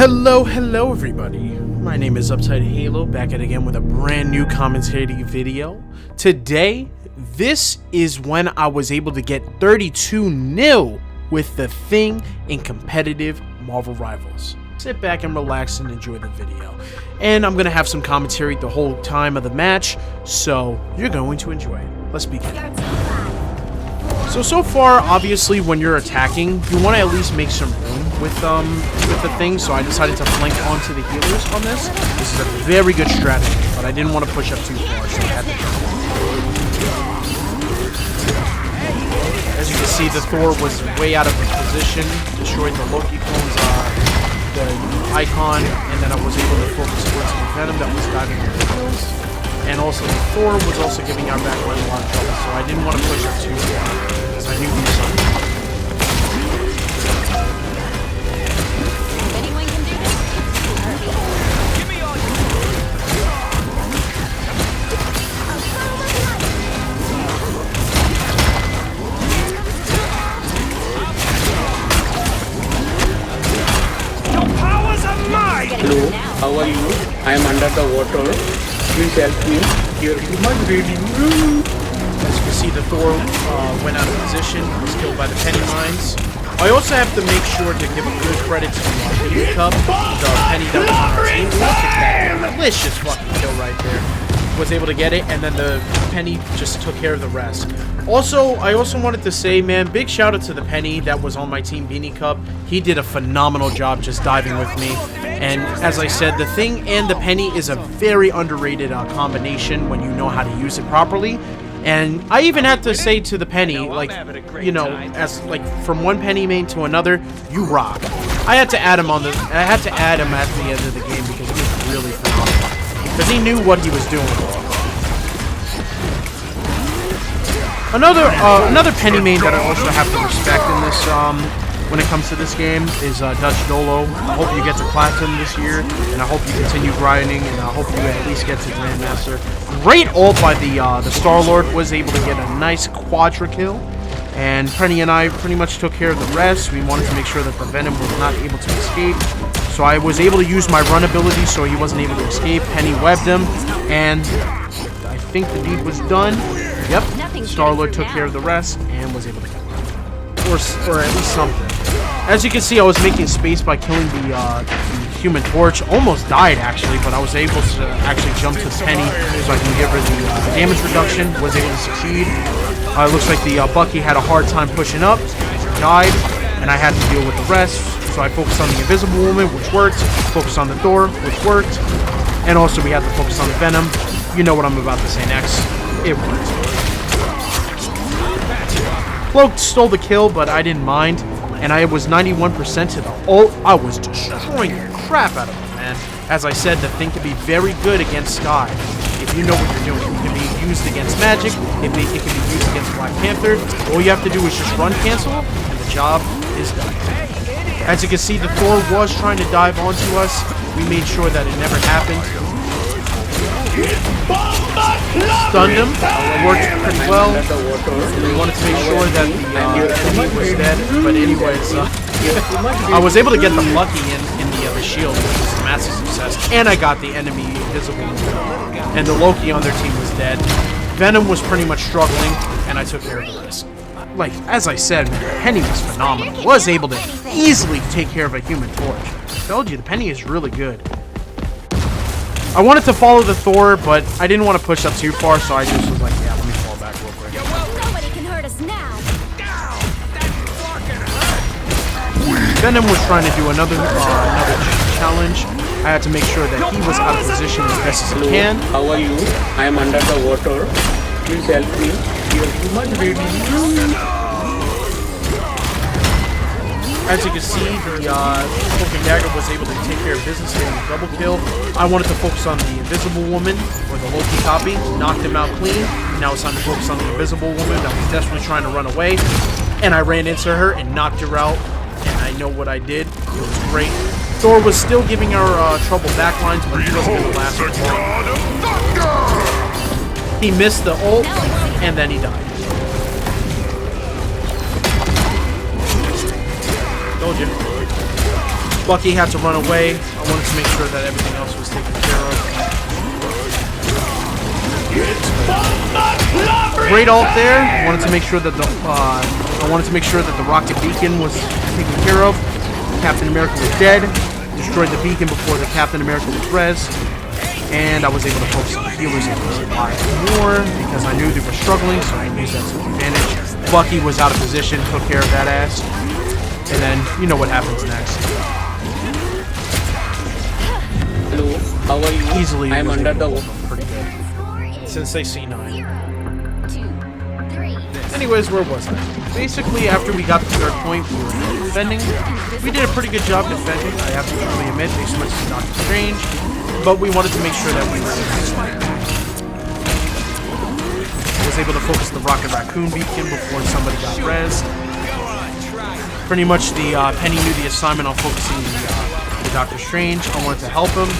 Hello everybody. My name is Uptight Halo, back at again with a brand new commentary video. Today, this is when I was able to get 32-0 with the Thing in competitive Marvel Rivals. Sit back and relax and enjoy the video. And I'm going to have some commentary the whole time of the match, so you're going to enjoy it. Let's begin. So far, obviously, when you're attacking, you want to at least make some room with the Thing, so I decided to flank onto the healers on this. This is a very good strategy, but I didn't want to push up too far, so I had to jump. As you can see, the Thor was way out of position, destroyed the Loki clone's the icon, and then I was able to focus towards the Venom that was diving into the hills. And also, the Thor was also giving our backline a lot of trouble, so I didn't want to push up too far, because I knew he was something. Anyone can do this? Give me all you. Your powers are mine! Hello, how are you? I am under the water. Please help me. You're too much reading. As you can see, the Thor went out of position, was killed by the Penny Mines. I also have to make sure to give a good credit to the Cup, the Penny that was on our team. Look at that delicious fucking kill right there. Was able to get it, and then the Penny just took care of the rest. Also, I also wanted to say, man, big shout out to the Penny that was on my team, Beanie Cup. He did a phenomenal job just diving with me. And as I said, the Thing and the Penny is a very underrated combination when you know how to use it properly. And I even had to say to the Penny, like, you know, as like from one Penny main to another, you rock. I had to add him at the end of the game because he was really phenomenal. Because he knew what he was doing. Another Penny main that I also have to respect in this when it comes to this game is Dutch Dolo. I hope you get to Platinum this year, and I hope you continue grinding, and I hope you at least get to Grandmaster. Great ult by the Star-Lord, was able to get a nice quadra kill, and Penny and I pretty much took care of the rest. We wanted to make sure that the Venom was not able to escape, so I was able to use my run ability so he wasn't able to escape. Penny webbed him, and I think the deed was done. Yep, Star-Lord took care of the rest and was able to kill him. Or at least something. As you can see, I was making space by killing the Human Torch. Almost died, actually, but I was able to actually jump to the Penny so I can give her the damage reduction. Was able to succeed. It looks like the Bucky had a hard time pushing up. Died, and I had to deal with the rest. So I focused on the Invisible Woman, which worked. Focused on the Thor, which worked. And also we had to focus on the Venom. You know what I'm about to say next. It worked. Cloak stole the kill, but I didn't mind. And I was 91% to the ult. I was destroying the crap out of it, man. As I said, the Thing can be very good against Sky. If you know what you're doing. It can be used against Magic. It can be used against Black Panther. All you have to do is just run cancel, and the job is done. As you can see, the Thor was trying to dive onto us. We made sure that it never happened. Stunned him. It worked pretty well. We wanted to make sure that the enemy was dead. But anyways, I was able to get the Lucky in the shield, which was a massive success. And I got the enemy invisible. And the Loki on their team was dead. Venom was pretty much struggling, and I took care of the rest. Like, as I said, man, Penny was phenomenal. Was able to easily take care of a Human Torch. I told you, the Penny is really good. I wanted to follow the Thor, but I didn't want to push up too far, so I just was like, yeah, let me fall back real quick. Nobody can hurt us now. Venom was trying to do another challenge. I had to make sure that he was out of position as best as he can. How are you? I am under the water. Please help me. You're too much reading. As you can see, the Cloak and Dagger was able to take care of business, getting a double kill. I wanted to focus on the Invisible Woman, or the Loki copy, knocked him out clean. Now it's time to focus on the Invisible Woman that was desperately trying to run away. And I ran into her and knocked her out, and I know what I did. It was great. Thor was still giving our trouble backlines, but he wasn't going to last for long. He missed the ult, and then he died. Told you. Bucky had to run away. I wanted to make sure that everything else was taken care of. Great ult there. I wanted to make sure that the rocket beacon was taken care of. Captain America was dead. Destroyed the beacon before the Captain America was res. And I was able to focus on the healers and a lot more because I knew they were struggling, so I used that to advantage. Bucky was out of position, took care of that ass. And then, you know what happens next. Hello, how are you? Easily. I am under the water. Pretty good. Since they C9. Anyways, where was I? Basically, after we got to the third point, we were defending. We did a pretty good job defending, I have to really admit. They switched to Doctor Strange. But we wanted to make sure that we were able to snipe. I was able to focus the Rocket Raccoon beacon before somebody got res. Pretty much the Penny knew the assignment on focusing the Doctor Strange. I wanted to help him.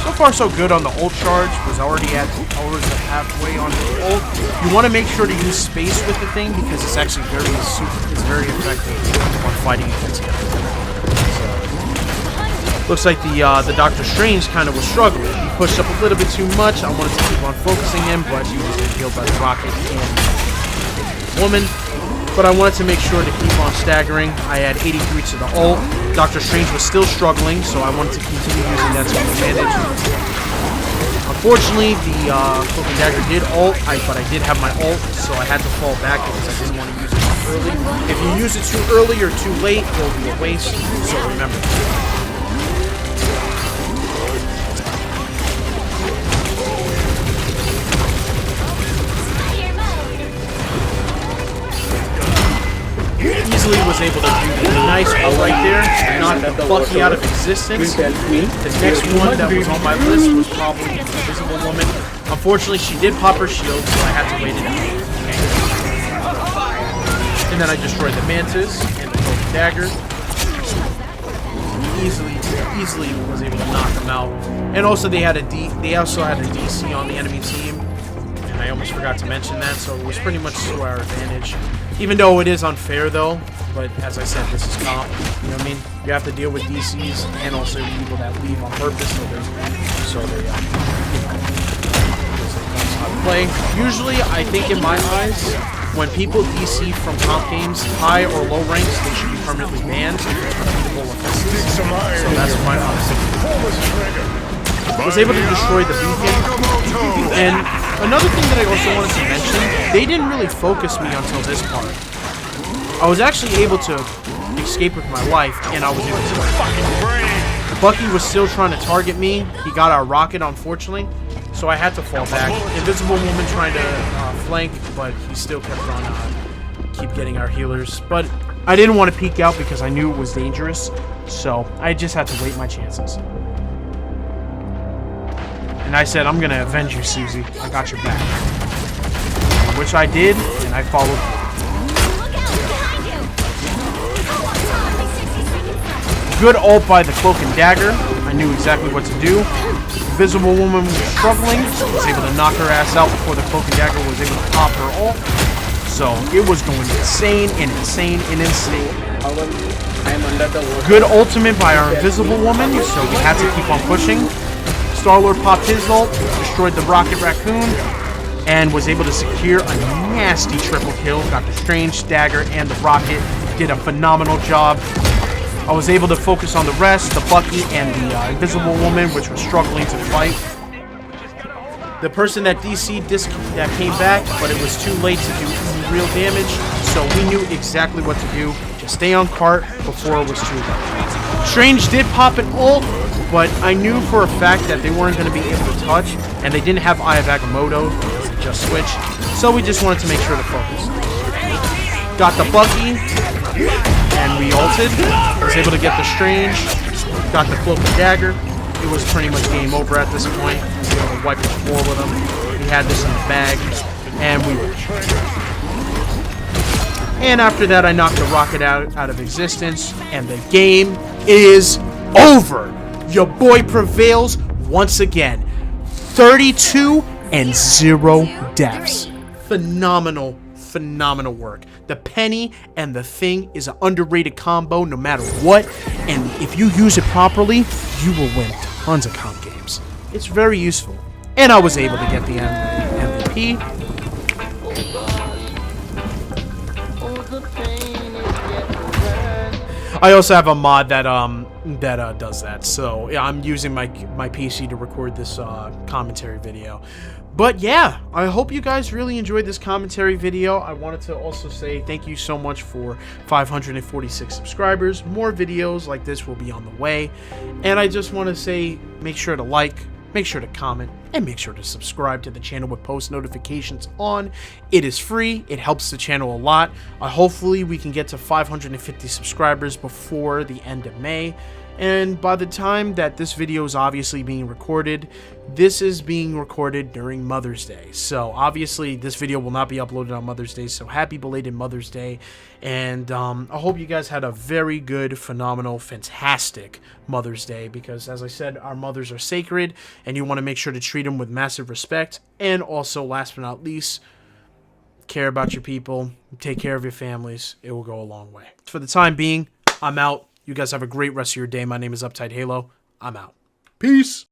So far so good on the ult charge. Was already halfway on the ult. You want to make sure to use space with the thing because it's actually very effective on fighting against him. Looks like the Doctor Strange kind of was struggling. He pushed up a little bit too much. I wanted to keep on focusing him, but he was killed by the rocket and the woman. But I wanted to make sure to keep on staggering. I had 83 to the ult. Doctor Strange was still struggling, so I wanted to continue using that to my advantage. Unfortunately, the Cloak and Dagger did ult, but I did have my ult, so I had to fall back because I didn't want to use it too early. If you use it too early or too late, it will be a waste, so remember. Easily was able to do the nice ult right there, knock Bucky out of existence. The next one that was on my list was probably the Invisible Woman. Unfortunately, she did pop her shield, so I had to wait it out. And then I destroyed the Mantis and the Cloak and Dagger. Easily was able to knock them out. And also they also had a DC on the enemy team. And I almost forgot to mention that, so it was pretty much to our advantage. Even though it is unfair, though, but as I said, this is comp. You know what I mean? You have to deal with DCs and also people that leave on purpose, so they play. Usually, I think in my eyes, when people DC from comp games, high or low ranks, they should be permanently banned. So that's my honest opinion. I was able to destroy the beacon, and another thing that I also wanted to mention, they didn't really focus me until this part. I was actually able to escape with my life, and I was able to Bucky was still trying to target me. He got our rocket, unfortunately, so I had to fall back. Invisible Woman trying to flank, but he still kept on keep getting our healers. But I didn't want to peek out because I knew it was dangerous, so I just had to wait my chances. And I said, I'm going to avenge you, Susie. I got your back. Which I did, and I followed. Good ult by the Cloak and Dagger. I knew exactly what to do. Invisible Woman was struggling. Was able to knock her ass out before the Cloak and Dagger was able to pop her ult. So it was going insane and insane and insane. Good ultimate by our Invisible Woman, so we had to keep on pushing. Star-Lord popped his ult, destroyed the Rocket Raccoon, and was able to secure a nasty triple kill. Doctor Strange, Dagger, and the Rocket did a phenomenal job. I was able to focus on the rest, the Bucky and the Invisible Woman, which was struggling to fight. The person that DC'd that came back, but it was too late to do real damage, so we knew exactly what to do. Just stay on cart before it was too late. Strange did pop an ult, but I knew for a fact that they weren't going to be able to touch, and they didn't have Eye of Agamotto because it just switched, so we just wanted to make sure to focus. Got the Bucky, and we ulted. Was able to get the Strange, got the Cloak and Dagger. It was pretty much game over at this point. We were able to wipe the floor with him. We had this in the bag, and we were. And after that, I knocked the Rocket out of existence, and the game is over. Your boy prevails once again. 32 and 0 deaths. Phenomenal phenomenal work. The penny and the thing is an underrated combo no matter what, and if you use it properly, you will win tons of comp games. It's very useful. And I was able to get the MVP. I also have a mod that does that, so yeah, I'm using my PC to record this commentary video. But yeah, I hope you guys really enjoyed this commentary video. I wanted to also say thank you so much for 546 subscribers. More videos like this will be on the way. And I just want to say, make sure to like, make sure to comment, and make sure to subscribe to the channel with post notifications on. It is free. It helps the channel a lot. Hopefully we can get to 550 subscribers before the end of May. And by the time that this video is obviously being recorded, this is being recorded during Mother's Day. So obviously this video will not be uploaded on Mother's Day. So happy belated Mother's Day. And I hope you guys had a very good, phenomenal, fantastic Mother's Day. Because as I said, our mothers are sacred. And you want to make sure to treat them with massive respect. And also, last but not least, care about your people. Take care of your families. It will go a long way. For the time being, I'm out. You guys have a great rest of your day. My name is Uptight Halo. I'm out. Peace.